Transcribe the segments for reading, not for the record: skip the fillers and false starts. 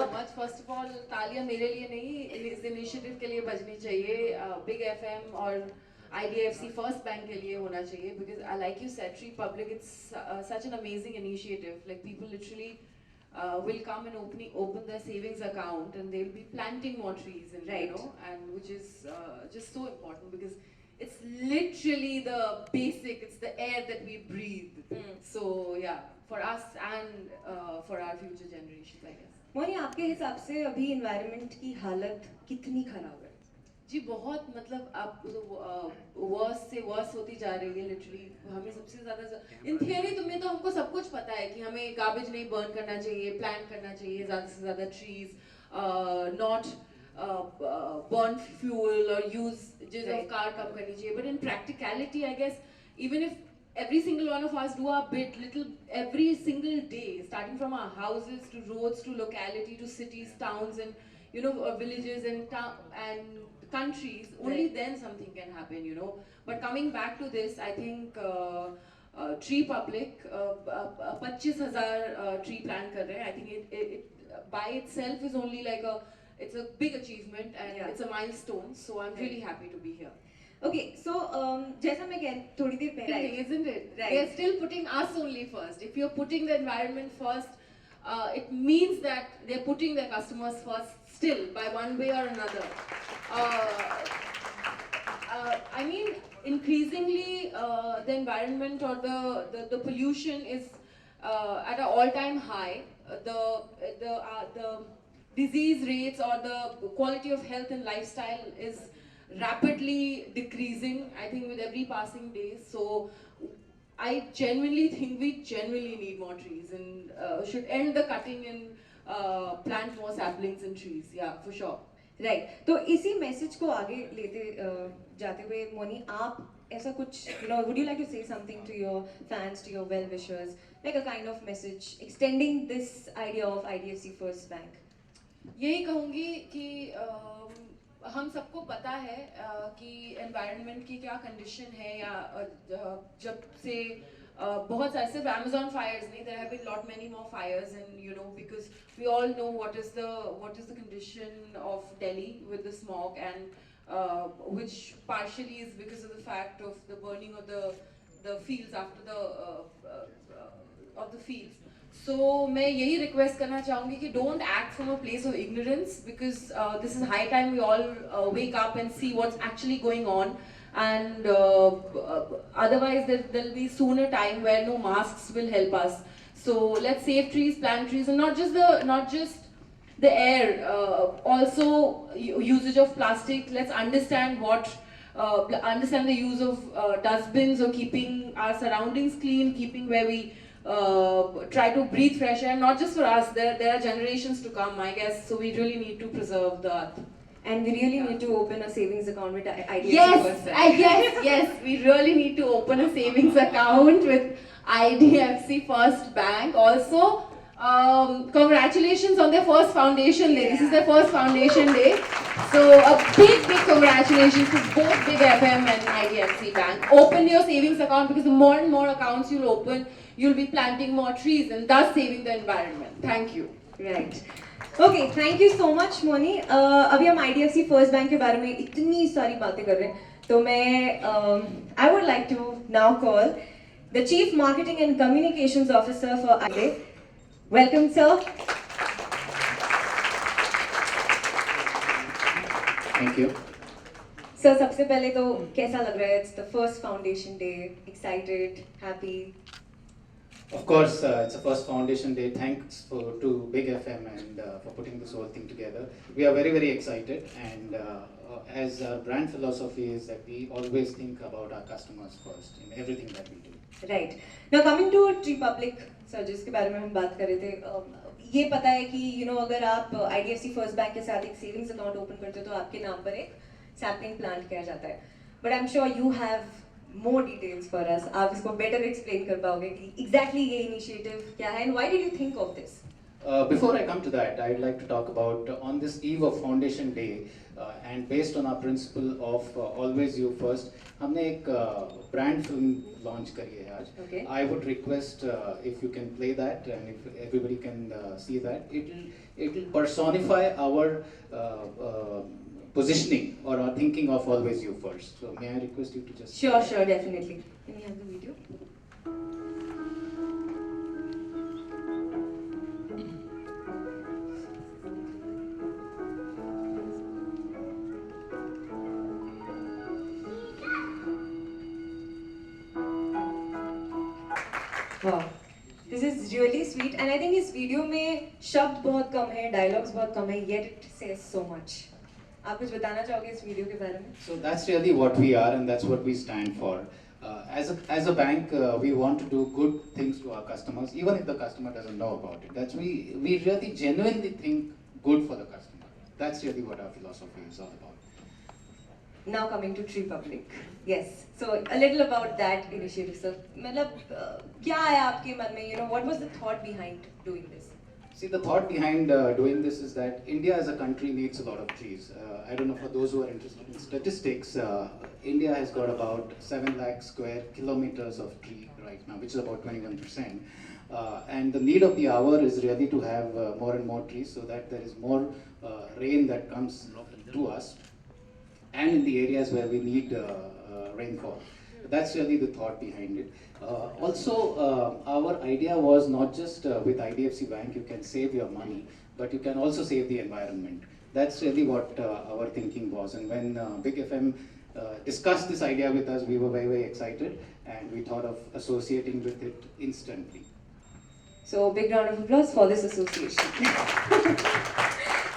so much. First of all, तालियां मेरे लिए नहीं, इस इनिशिएटिव के लिए बजनी चाहिए. Big FM और IDFC First Bank के लिए होना चाहिए, because like you said, Tree Public, it's such an amazing initiative. Like people literally will come and open their savings account and they'll be planting more trees, and Right. you know, and which is just so important, because it's literally the basic, it's the air that we breathe. So yeah, for us and for our future generations, I guess. Moni, आपके हिसाब से अभी environment की हालत कितनी खराब है? जी बहुत, मतलब अब तो वर्स से वर्स होती जा रही है लिटरली. हमें सबसे ज़्यादा इन थियरी में तो हमको सब कुछ पता है कि हमें गार्बेज नहीं बर्न करना चाहिए, प्लांट करना चाहिए ज़्यादा से ज़्यादा trees, not burn fuel or uses of car कम करनी चाहिए. But in practicality, I guess, even if every single one of us do our bit, little every single day, starting from our houses to roads to locality to cities, towns, and you know, villages and countries, only then something can happen, you know. But coming back to this, I think Tree Public 25,000 tree plant कर रहे हैं. I think it by itself is only like it's a big achievement, and it's a milestone. So I'm really happy to be here. Okay, so जैसा मैं कह थोड़ी देर पहले, Isn't it? Right. They're still putting us only first. If you're putting the environment first, it means that they're putting their customers first still, by one way or another. I mean, increasingly the environment or the pollution is at an all-time high. The disease rates or the quality of health and lifestyle is rapidly decreasing, I think, with every passing day. So I genuinely think we genuinely need more trees, and should end the cutting and plant more saplings and trees. Yeah, for sure. Right. तो इसी message को आगे लेते जाते हुए मोनी, आप ऐसा कुछ, you know, would you like to say something to your fans, to your well wishers, like a kind of message extending this idea of IDFC first bank? यही कहूँगी कि हम सबको पता है कि एनवायरनमेंट की क्या कंडीशन है, या जब से बहुत सारे, सिर्फ Amazon fires नहीं, there have been lot many more fires, and you know, because we all know what is the condition of Delhi with the smog, and which partially is because of the fact of the burning of the fields after of the fields. So मैं यही request करना चाहूँगी कि don't act from a place of ignorance, because this is high time we all wake up and see what's actually going on, and otherwise there'll be soon a time where no masks will help us. So let's save trees, plant trees, and not just the air, also usage of plastic. Let's understand understand the use of dustbins, or keeping our surroundings clean, keeping where we try to breathe fresh air, not just for us, there are generations to come, I guess. So we really need to preserve the earth. And we really need to open a savings account with IDFC First Bank. Yes, we really need to open a savings account with IDFC First Bank. Also, congratulations on their first foundation day. This is their first foundation day. So a big congratulations to both Big FM and IDFC Bank. Open your savings account, because the more and more accounts you'll open, you'll be planting more trees and thus saving the environment. Thank you. Right. Okay, thank you so much Moni. अभी हम IDFC first bank के बारे में इतनी सारी बातें कर रहे हैं, तो मैं I would like to now call the chief marketing and communications officer for IDFC. Welcome sir. Thank you sir, सबसे पहले तो कैसा लग रहा है? It's the first foundation day. Excited, happy? Of course, it's a first foundation day. Thanks to Big FM and for putting this whole thing together. We are very, very excited, and as our brand philosophy is that we always think about our customers first in everything that we do. Right. Now coming to tree public sir, जिसके बारे में हम बात कर रहे थे, ये पता है कि यू नो, अगर आप IDFC फर्स्ट बैंक के साथ एक सेविंग्स अकाउंट ओपन करते हो तो आपके नाम पर एक सैपलिंग प्लांट किया जाता है. But I am sure you have more details for us. आप इसको better explain कर पाओगे कि exactly ये initiative क्या है, and why did you think of this? Before I come to that, I'd like to talk about on this eve of Foundation Day, and based on our principle of always you first, हमने एक brand film launch करी है आज. Okay. I would request if you can play that and if everybody can see that, it'll personify our positioning or our thinking of always you first. So may I request you to just Sure, definitely. Can we have the video? Wow. This is really sweet and I think इस video में शब्द बहुत कम है, dialogues बहुत कम है, yet it says so much. आप कुछ बताना चाहोगे इस वीडियो के बारे में? So that's really what we are and that's what we stand for. As a bank, we want to do good things to our customers, even if the customer doesn't know about it. We really genuinely think good for the customer. That's really what our philosophy is all about. Now coming to Tree Public. Yes. So a little about that initiative, sir. मतलब क्या आया आपके मन में? You know, what was the thought behind doing this? See, the thought behind doing this is that India as a country needs a lot of trees. I don't know, for those who are interested in statistics, India has got about 7 lakh square kilometers of tree right now, which is about 21%. And the need of the hour is really to have more and more trees so that there is more rain that comes to us and in the areas where we need rainfall. That's really the thought behind it. Our idea was not just with IDFC Bank, you can save your money, but you can also save the environment. That's really what our thinking was. And when Big FM discussed this idea with us, we were very, very excited and we thought of associating with it instantly. So big round of applause for this association.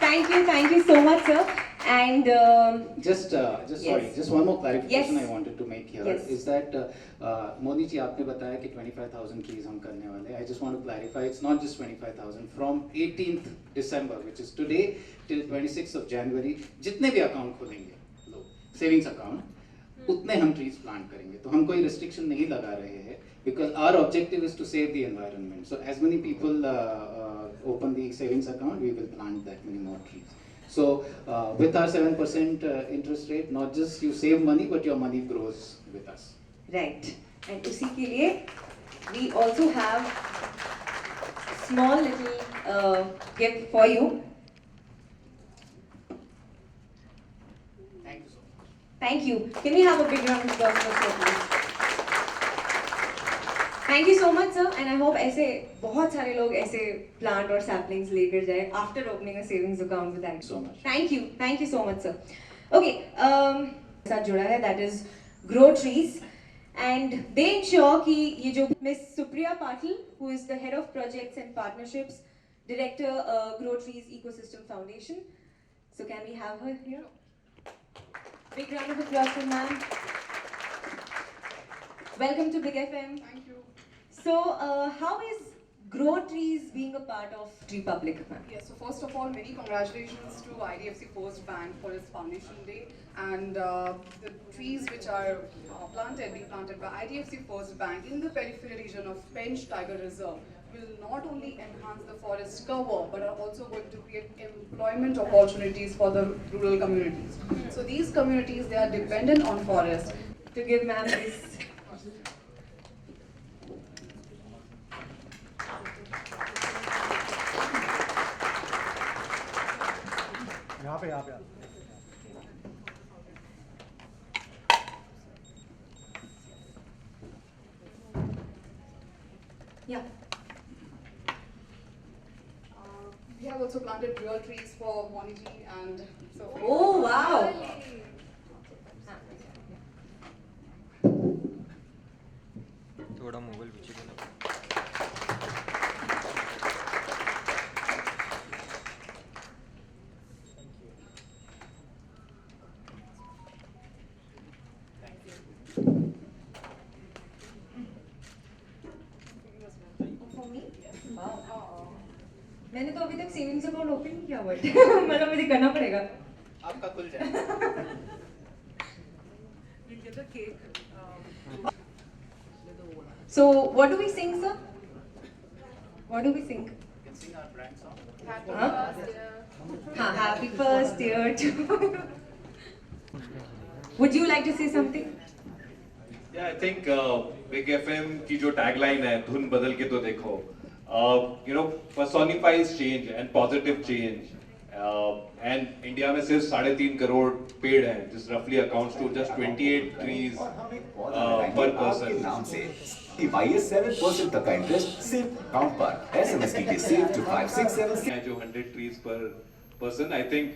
Thank you so much, sir. And Just one more clarification Yes. I wanted to make here Yes. is that Modi ji आपने बताया कि 25,000 trees हम करने वाले हैं. I just want to clarify, it's not just 25,000. From 18th December, which is today, till 26th of January, जितने भी account खोलेंगे लोग, सेविंग्स अकाउंट, उतने हम ट्रीज प्लांट करेंगे. तो हम कोई रिस्ट्रिक्शन नहीं लगा रहे हैं, because our objective is to save the environment. So as many people open the savings account, we will plant that many more trees. So with our 7% interest rate, not just you save money, but your money grows with us. right. And उसी के लिए we also have small little gift for you. Thank you so much. Thank you. Can we have a big round of applause for sir, please? Thank you so much, sir. And I hope ऐसे बहुत सारे लोग ऐसे plant और saplings लेकर जाए after opening a savings account with that. So much. Thank you so much, sir. Okay, साथ जुड़ा है, that is Grow Trees, and they ensure कि ये जो Miss Supriya Patil, who is the head of projects and partnerships, director Grow Trees Ecosystem Foundation. So can we have her here? Big round of applause for ma'am. Welcome to Big FM. Thank you. So, how is Grow Trees being a part of Tree Public, ma'am? Yes, so first of all, many congratulations to IDFC First Bank for its Foundation Day, and the trees which are being planted by IDFC First Bank in the peripheral region of Pench Tiger Reserve will not only enhance the forest cover, but are also going to create employment opportunities for the rural communities. So these communities, they are dependent on forest. To give ma'am this. यहाँ पे Yeah. We have also planted real trees for Moniji, and so. Oh wow. थोड़ा mobile पीछे देना. For me? Wow. मैंने तो अभी तक savings account open नहीं किया हुआ है. मतलब मुझे करना पड़ेगा. आपका खुल जाए. We'll get the cake. So, what do we sing, sir? What do we sing? You can sing our brand Happy first year too. Would you like to say something? Yeah, I think Big FM की जो tagline है धुन बदल के तो देखो, personifies change and positive change. And India में सिर्फ 3.5 करोड़ पेड़ हैं, just roughly accounts to just 28 trees per person. नाम से पाइए 7% तक का इंटरेस्ट सिर्फ अकाउंट पर एसएमएस कीजिए सेव टू 567 हैं जो 100 trees per person. I think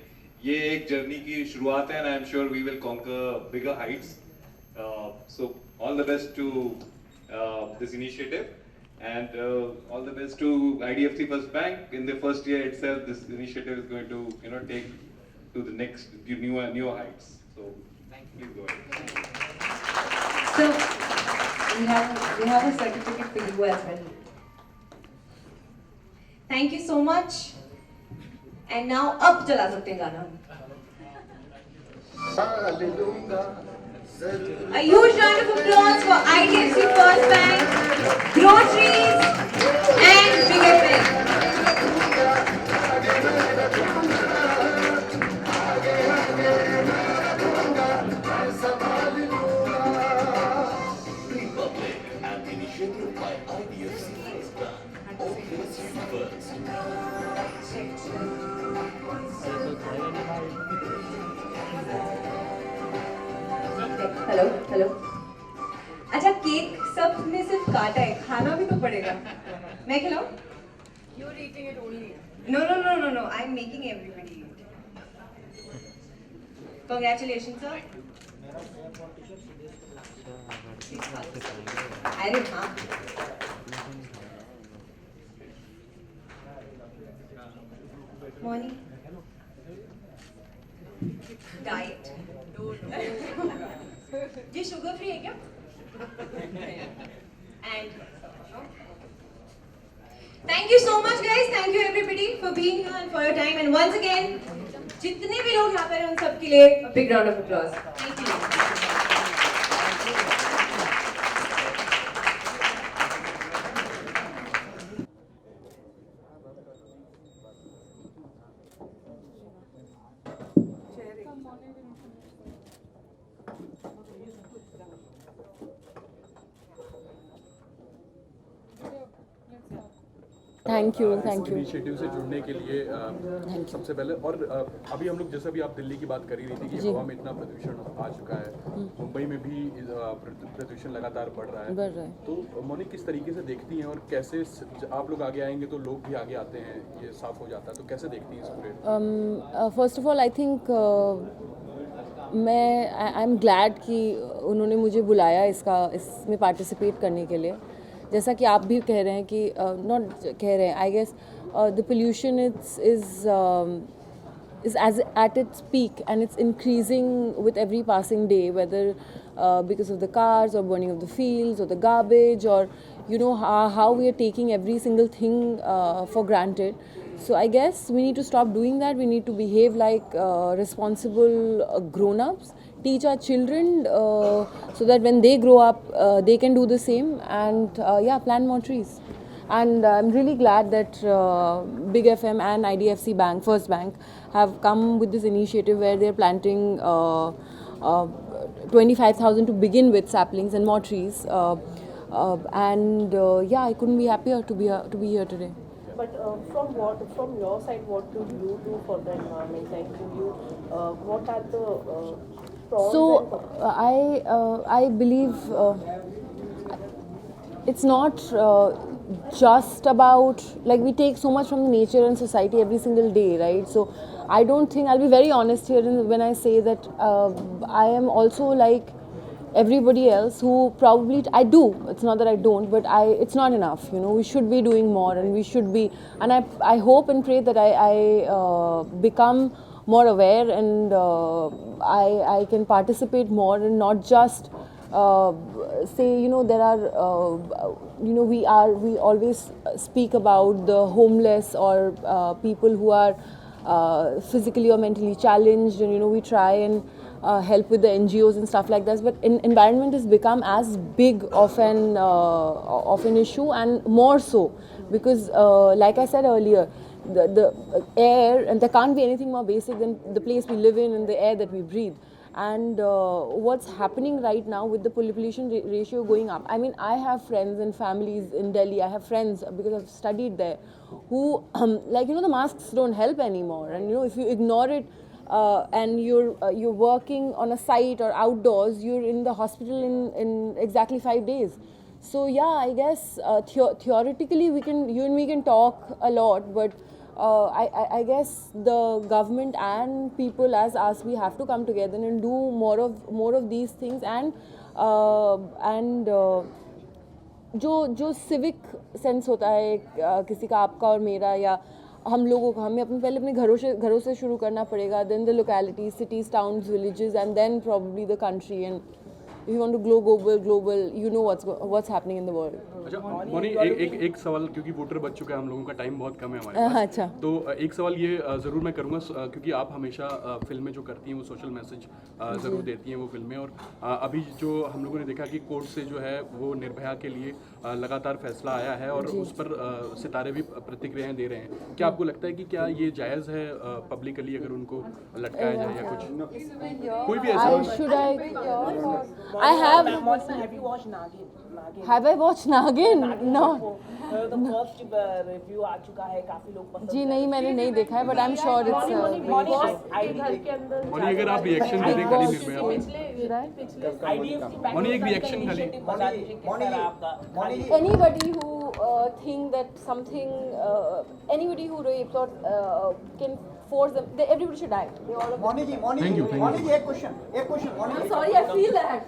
ये एक जर्नी की शुरुआत है and I'm sure we will conquer bigger heights. So all the best to this initiative and all the best to IDFC First Bank. In the first year itself, this initiative is going to take to the next newer heights. So please go ahead. So we have a certificate for you as well. Thank you so much. And now up चला सकते हैं गाना. A huge round of applause for IDFC First Bank, Groceries, and Big FM. Republic, an initiative by IDFC First Bank. Always first. Hello. अच्छा cake सबने सिर्फ काटा है, खाना भी तो पड़ेगा. मैं खिलाऊं? You're eating it only. No. I'm making everybody eat. Congratulations, sir. अरे हाँ. Morning. Diet. ये शुगर फ्री है क्या? And thank you so much guys, thank you everybody for being here and for your time, and once again जितने भी लोग यहाँ पर हैं उन सब के लिए a big round of applause. Thank you. Thank you initiative से जुड़ने के लिए सबसे पहले और अभी हम लोग जैसा भी आप दिल्ली की बात कर ही रही थी कि हवा में इतना प्रदूषण आ चुका है, मुंबई में भी प्रदूषण लगातार बढ़ रहा है. तो मोनी किस तरीके से देखती हैं और कैसे आप लोग आगे आएंगे तो लोग भी आगे आते हैं, ये साफ हो जाता है, तो कैसे देखती हैं इस पूरे? First of all I think I am glad कि उन्होंने मुझे बुलाया इसमें पार्टिसिपेट करने के लिए. जैसा कि आप भी कह रहे हैं कि नॉट कह रहे हैं, I guess the pollution is at its peak and it's increasing with every passing day, whether because of the cars or burning of the fields or the garbage or how we are taking every single thing for granted. So I guess we need to stop doing that. We need to behave like responsible grown-ups, teach our children so that when they grow up they can do the same and plant more trees. And I'm really glad that Big FM and IDFC Bank, First Bank, have come with this initiative where they're planting 25,000 to begin with saplings and more trees. I couldn't be happier to be here today. But from your side, what do you do for the environment? Like, what are the pros? So I believe it's not just about, like, we take so much from the nature and society every single day, right? So I don't think, I'll be very honest here when I say that I am also like everybody else who probably, I do, it's not that I don't, but it's not enough, we should be doing more, and we should be, and I hope and pray that I become more aware and I can participate more and not just say, there are, we always speak about the homeless or people who are physically or mentally challenged, and we try and help with the NGOs and stuff like that. But environment has become as big of an issue, and more so because, like I said earlier, the air, and there can't be anything more basic than the place we live in and the air that we breathe. And what's happening right now with the pollution ratio going up. I mean, I have friends and families in Delhi. I have friends because I've studied there who, like, you know, the masks don't help anymore. And, you know, if you ignore it and you're working on a site or outdoors, you're in the hospital in exactly 5 days. So yeah, I guess theoretically you and me can talk a lot, but I guess the government and people as us, we have to come together and do more of these things, and जो civic sense होता है किसी का, आपका और मेरा, या हम लोगों को, हमें पहले अपने घरों से शुरू करना पड़ेगा, then the localities, cities, towns, villages, and then probably the country. And if you want to go global, you know what's happening in the world. अच्छा मोनी, एक सवाल, क्योंकि वोटर बच चुका है, हम लोगों का टाइम बहुत कम है हमारे पास। अच्छा। तो एक सवाल ये ज़रूर मैं करूँगा, क्योंकि आप हमेशा फिल्में जो करती हैं वो सोशल मैसेज ज़रूर देती हैं वो फिल्में, और अभी जो हम लोगों ने देखा कि कोर्ट से जो है वो निर्भया के लिए लगातार फैसला आया है, और उस पर सितारे भी प्रतिक्रियाएं दे रहे हैं। क्या आपको लगता है कि क्या ये जायज़ है पब्लिकली अगर उनको लटकाया जाए या कुछ, कोई भी ऐसा? Have you watched Nagin? Have I watched Nagin? No. The first review आ चुका है, काफी लोग पसंद जी नहीं, मैंने नहीं देखा है, but I'm sure it's Moni अगर आप रिएक्शन दे दें खाली निर्भया पे, मोनी एक रिएक्शन खाली। Anybody who think that something, anybody who rapes or can force them, everybody should die. Thank you. एक question I'm sorry, I feel that.